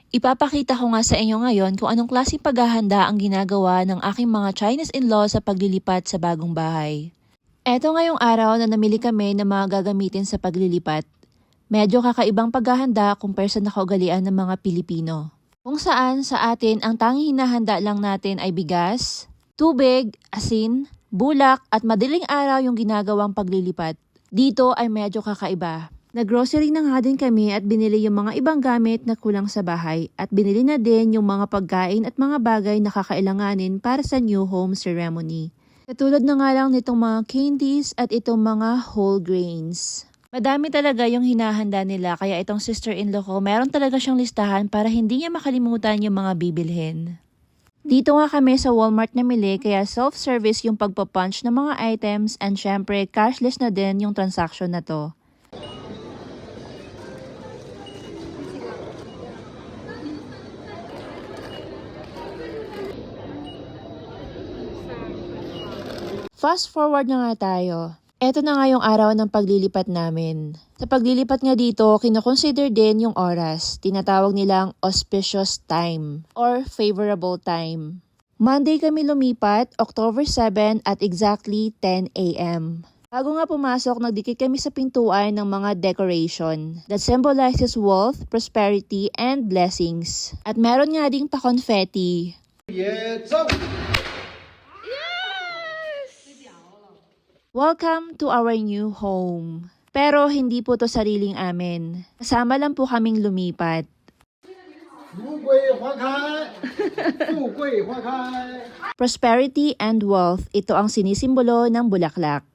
Ipapakita ko nga sa inyo ngayon kung anong klaseng paghahanda ang ginagawa ng aking mga Chinese in-law sa paglilipat sa bagong bahay. Eto ngayong araw na namili kami ng mga gagamitin sa paglilipat. Medyo kakaibang paghahanda kumpara sa nakaugalian ng mga Pilipino. Kung saan sa atin ang tanging hinahanda lang natin ay bigas, tubig, asin, bulak at madaling araw yung ginagawang paglilipat. Dito ay medyo kakaiba. Nag-grocery na nga din kami at binili yung mga ibang gamit na kulang sa bahay at binili na din yung mga pagkain at mga bagay na kakailanganin para sa new home ceremony. Katulad na nga lang nitong mga candies at itong mga whole grains. Madami talaga yung hinahanda nila kaya itong sister-in-law ko meron talaga siyang listahan para hindi niya makalimutan yung mga bibilhin. Dito nga kami sa Walmart namili kaya self-service yung pagpapunch ng mga items and syempre cashless na din yung transaction na to. Fast forward na nga tayo. Eto na nga yung araw ng paglilipat namin. Sa paglilipat nga dito, kinoconsider din yung oras. Tinatawag nilang auspicious time or favorable time. Monday kami lumipat, October 7 at exactly 10 a.m. Bago nga pumasok, nagdikit kami sa pintuan ng mga decoration that symbolizes wealth, prosperity, and blessings. At meron nga ding pa-confetti. Welcome to our new home. Pero hindi po to sariling amin. Kasama lang po kaming lumipat. Prosperity and wealth, ito ang sinisimbolo ng bulaklak.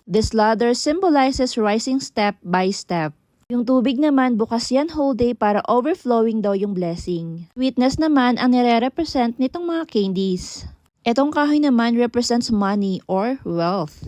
This ladder symbolizes rising step by step. Yung tubig naman, bukas yan whole day para overflowing daw yung blessing. Sweetness naman ang nire-represent nitong mga candies. Etong kahoy naman represents money or wealth.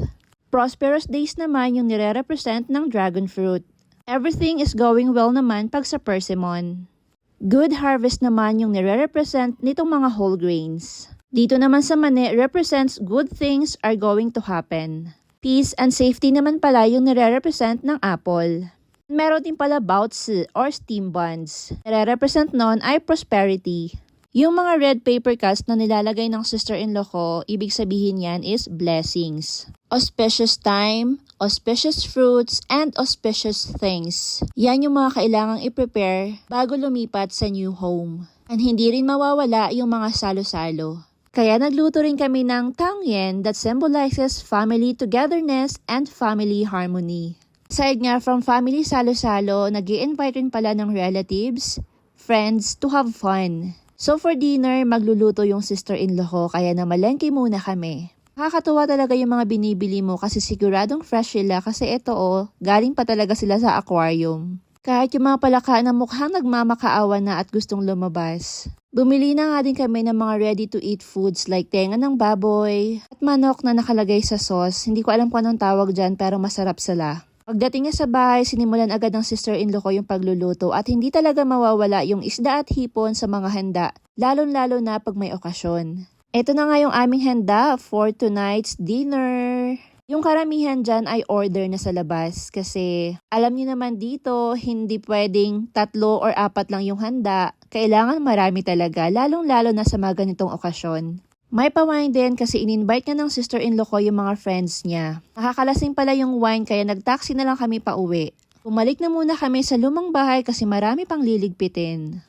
Prosperous days naman yung nire-represent ng dragon fruit. Everything is going well naman pag sa persimmon. Good harvest naman yung nire-represent nitong mga whole grains. Dito naman sa mani represents good things are going to happen. Peace and safety naman pala yung nire-represent ng apple. Meron din pala baozi or steam buns. Nire-represent nun ay prosperity. Yung mga red paper cuts na nilalagay ng sister-in-law ko, ibig sabihin yan is blessings. Auspicious time, auspicious fruits, and auspicious things. Yan yung mga kailangang i-prepare bago lumipat sa new home. And hindi rin mawawala yung mga salo-salo. Kaya nagluto rin kami ng tangyen that symbolizes family togetherness and family harmony. Aside nga from family salo-salo, nag-i-invite rin pala ng relatives, friends to have fun. So for dinner, magluluto yung sister-in-law ko kaya namalengke muna kami. Nakakatuwa talaga yung mga binibili mo kasi siguradong fresh sila kasi ito galing pa talaga sila sa aquarium. Kahit yung mga palaka na mukhang nagmamakaawa na at gustong lumabas. Bumili na nga din kami ng mga ready-to-eat foods like tenga ng baboy at manok na nakalagay sa sauce. Hindi ko alam kung anong tawag dyan pero masarap sila. Pagdating niya sa bahay, sinimulan agad ng sister-in-law ko yung pagluluto at hindi talaga mawawala yung isda at hipon sa mga handa, lalo-lalo na pag may okasyon. Ito na nga yung aming handa for tonight's dinner. Yung karamihan dyan ay order na sa labas kasi alam niyo naman dito, hindi pwedeng 3 or 4 lang yung handa. Kailangan marami talaga, lalong-lalo na sa mga ganitong okasyon. May pa-wine din kasi in-invite nga ng sister-in-law ko yung mga friends niya. Nakakalasing pala yung wine kaya nag-taxi na lang kami pa uwi. Bumalik na muna kami sa lumang bahay kasi marami pang liligpitin.